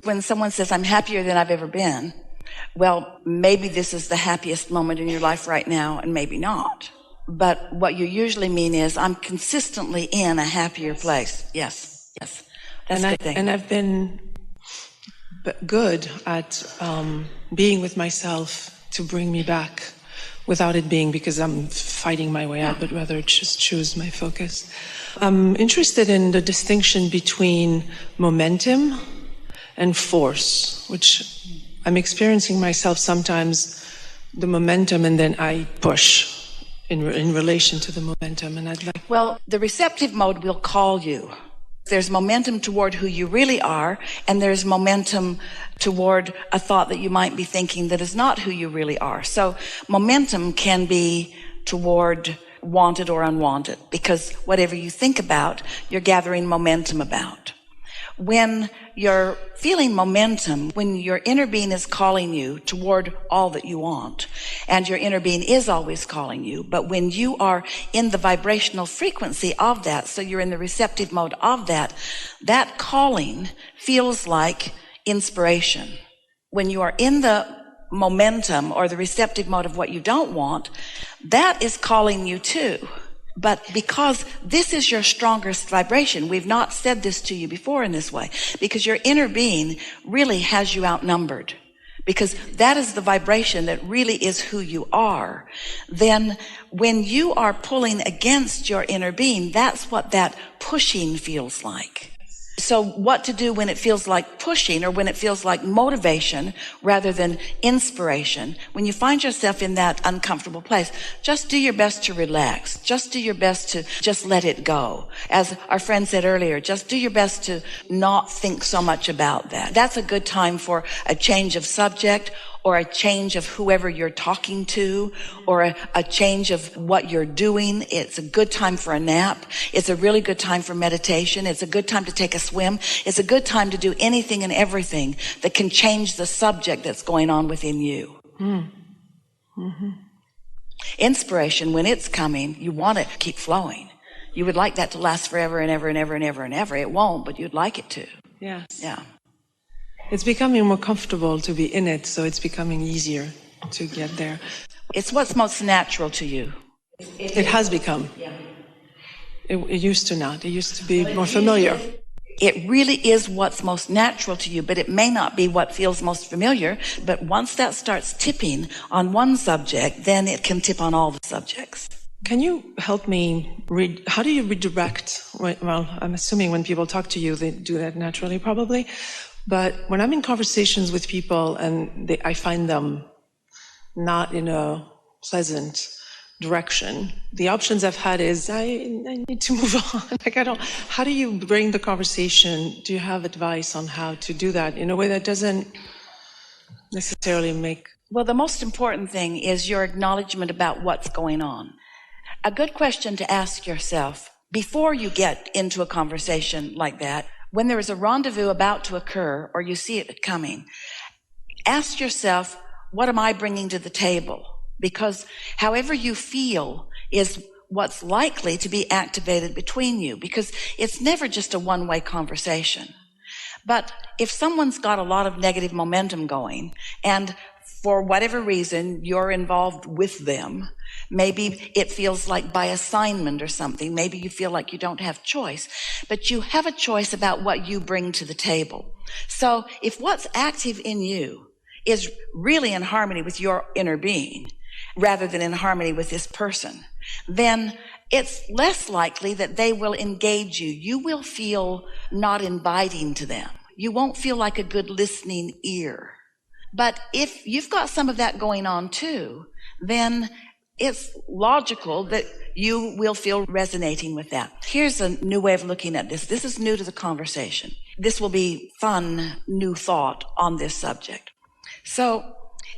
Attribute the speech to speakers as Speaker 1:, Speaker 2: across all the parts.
Speaker 1: When someone says, I'm happier than I've ever been, well, maybe this is the happiest moment in your life right now, and maybe not. But what you usually mean is, I'm consistently in a happier place. Yes. That's a good thing.
Speaker 2: And I've been good at being with myself to bring me back without it being because I'm fighting my way out, but rather just choose my focus. I'm interested in the distinction between momentum and force, which I'm experiencing myself sometimes, the momentum, and then I push in relation to the momentum. And I'd like...
Speaker 1: Well, the receptive mode will call you. There's momentum toward who you really are, and there's momentum toward a thought that you might be thinking that is not who you really are. So momentum can be toward wanted or unwanted, because whatever you think about, you're gathering momentum about. When you're feeling momentum, when your inner being is calling you toward all that you want, and your inner being is always calling you, but when you are in the vibrational frequency of that, so you're in the receptive mode of that, that calling feels like inspiration. When you are in the momentum or the receptive mode of what you don't want, that is calling you too. But because this is your strongest vibration, we've not said this to you before in this way, because your inner being really has you outnumbered, because that is the vibration that really is who you are. Then when you are pulling against your inner being, that's what that pushing feels like. So what to do when it feels like pushing, or when it feels like motivation rather than inspiration? When you find yourself in that uncomfortable place, just do your best to relax. Just do your best to just let it go. As our friend said earlier, just do your best to not think so much about that. That's a good time for a change of subject, or a change of whoever you're talking to, or a change of what you're doing. It's a good time for a nap. It's a really good time for meditation. It's a good time to take a swim. It's a good time to do anything and everything that can change the subject that's going on within you. Mm-hmm. Inspiration, when it's coming, you want it to keep flowing. You would like that to last forever and ever and ever and ever and ever. It won't, but you'd like it to.
Speaker 2: Yes.
Speaker 1: Yeah.
Speaker 2: It's becoming more comfortable to be in it, so it's becoming easier to get there.
Speaker 1: It's what's most natural to you.
Speaker 2: It has become. Yeah. It used to not. It used to be more familiar.
Speaker 1: It really is what's most natural to you, but it may not be what feels most familiar. But once that starts tipping on one subject, then it can tip on all the subjects.
Speaker 2: Can you help me read? How do you redirect? Well, I'm assuming when people talk to you, they do that naturally, probably. But when I'm in conversations with people and I find them not in a pleasant direction, the options I've had is I need to move on. How do you bring the conversation? Do you have advice on how to do that in a way that doesn't necessarily make...
Speaker 1: Well, the most important thing is your acknowledgement about what's going on. A good question to ask yourself before you get into a conversation like that, when there is a rendezvous about to occur, or you see it coming, ask yourself, what am I bringing to the table? Because however you feel is what's likely to be activated between you, because it's never just a one-way conversation. But if someone's got a lot of negative momentum going, and for whatever reason you're involved with them, maybe it feels like by assignment or something, maybe you feel like you don't have choice, but you have a choice about what you bring to the table. So if what's active in you is really in harmony with your inner being, rather than in harmony with this person, then it's less likely that they will engage you. You will feel not inviting to them. You won't feel like a good listening ear. But if you've got some of that going on too, then it's logical that you will feel resonating with that. Here's a new way of looking at this. This is new to the conversation. This will be fun, new thought on this subject. So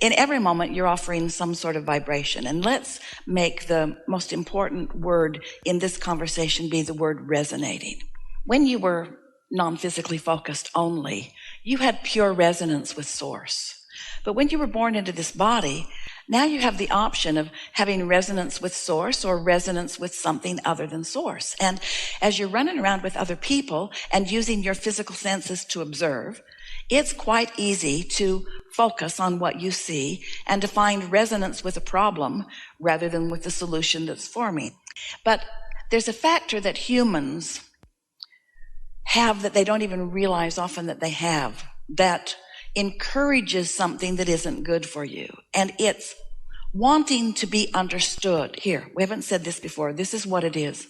Speaker 1: in every moment, you're offering some sort of vibration. And let's make the most important word in this conversation be the word resonating. When you were non-physically focused only, you had pure resonance with Source. But when you were born into this body, now you have the option of having resonance with Source or resonance with something other than Source. And as you're running around with other people and using your physical senses to observe, It's quite easy to focus on what you see and to find resonance with a problem rather than with the solution that's forming. But there's a factor that humans have that they don't even realize often that they have, that encourages something that isn't good for you. And it's wanting to be understood. Here, we haven't said this before. This is what it is.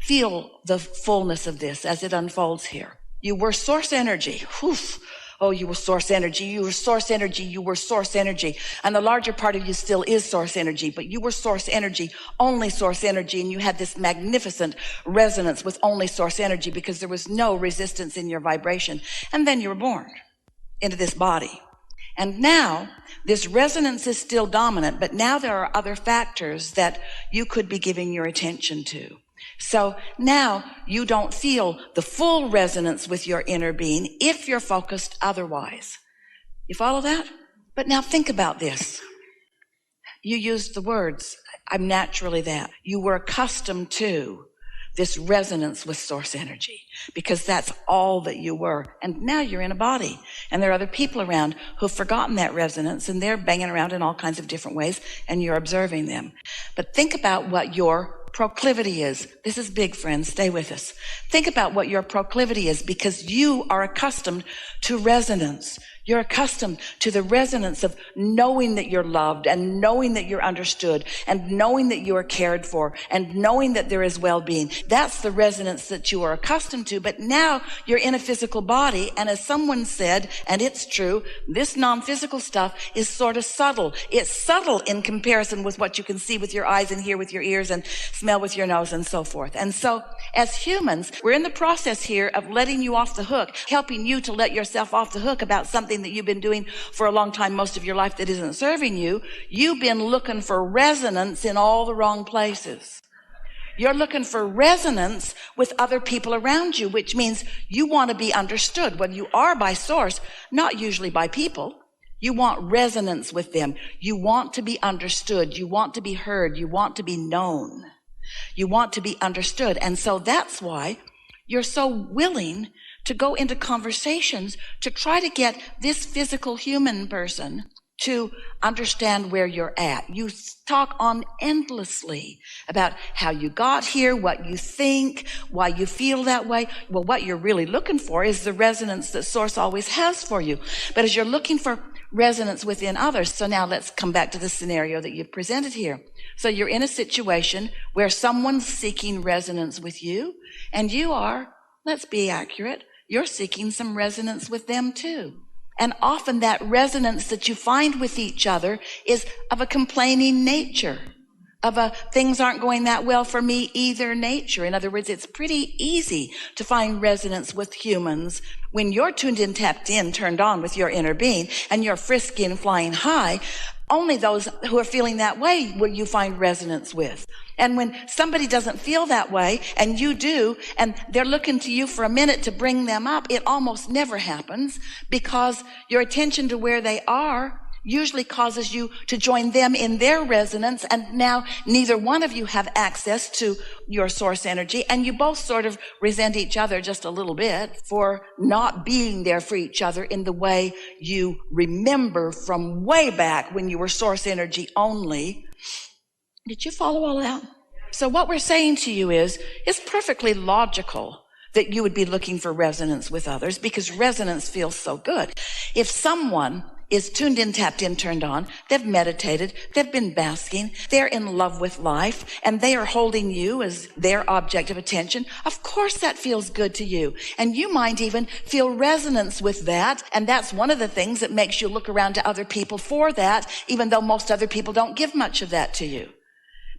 Speaker 1: Feel the fullness of this as it unfolds here. You were source energy. Oof. Oh, you were source energy. You were source energy. You were source energy. And the larger part of you still is source energy, but you were source energy, only source energy. And you had this magnificent resonance with only source energy because there was no resistance in your vibration. And then you were born into this body. And now this resonance is still dominant, but now there are other factors that you could be giving your attention to. So now you don't feel the full resonance with your inner being if you're focused otherwise. You follow that? But now think about this. You used the words, I'm naturally that. You were accustomed to this resonance with source energy because that's all that you were. And now you're in a body and there are other people around who've forgotten that resonance and they're banging around in all kinds of different ways and you're observing them. But think about what your proclivity is. This is big, friends. Stay with us. Think about what your proclivity is because you are accustomed to resonance. You're accustomed to the resonance of knowing that you're loved and knowing that you're understood and knowing that you are cared for and knowing that there is well-being. That's the resonance that you are accustomed to. But now you're in a physical body. And as someone said, and it's true, this non-physical stuff is sort of subtle. It's subtle in comparison with what you can see with your eyes and hear with your ears and smell with your nose and so forth. And so as humans, we're in the process here of letting you off the hook, helping you to let yourself off the hook about something that you've been doing for a long time, most of your life, that isn't serving you. You've been looking for resonance in all the wrong places. You're looking for resonance with other people around you, which means you want to be understood. Well, you are by source, not usually by people. You want resonance with them. You want to be understood. You want to be heard. You want to be known. You want to be understood. And so that's why you're so willing to go into conversations to try to get this physical human person to understand where you're at. You talk on endlessly about how you got here, what you think, why you feel that way. Well, what you're really looking for is the resonance that Source always has for you. But as you're looking for resonance within others, so now let's come back to the scenario that you've presented here. So you're in a situation where someone's seeking resonance with you, and you are, let's be accurate, you're seeking some resonance with them too. And often that resonance that you find with each other is of a complaining nature, of a things aren't going that well for me either nature. In other words, it's pretty easy to find resonance with humans when you're tuned in, tapped in, turned on with your inner being, and you're frisky and flying high. Only those who are feeling that way will you find resonance with. And when somebody doesn't feel that way and you do, and they're looking to you for a minute to bring them up, it almost never happens because your attention to where they are usually causes you to join them in their resonance. And now neither one of you have access to your source energy. And you both sort of resent each other just a little bit for not being there for each other in the way you remember from way back when you were source energy only. Did you follow all that? So what we're saying to you is, it's perfectly logical that you would be looking for resonance with others because resonance feels so good. If someone is tuned in, tapped in, turned on, they've meditated, they've been basking, they're in love with life, and they are holding you as their object of attention, of course that feels good to you. And you might even feel resonance with that, and that's one of the things that makes you look around to other people for that, even though most other people don't give much of that to you.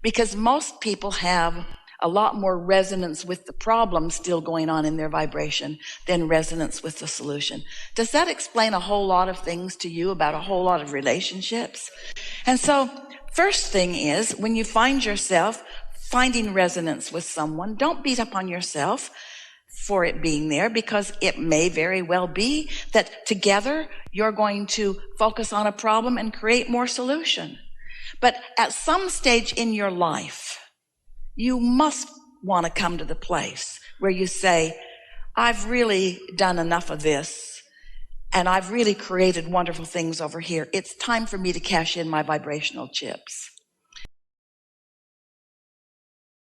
Speaker 1: Because most people have a lot more resonance with the problem still going on in their vibration than resonance with the solution. Does that explain a whole lot of things to you about a whole lot of relationships? And so first thing is, when you find yourself finding resonance with someone, don't beat up on yourself for it being there, because it may very well be that together you're going to focus on a problem and create more solution. But at some stage in your life, you must want to come to the place where you say, I've really done enough of this. and I've really created wonderful things over here. It's time for me to cash in my vibrational chips.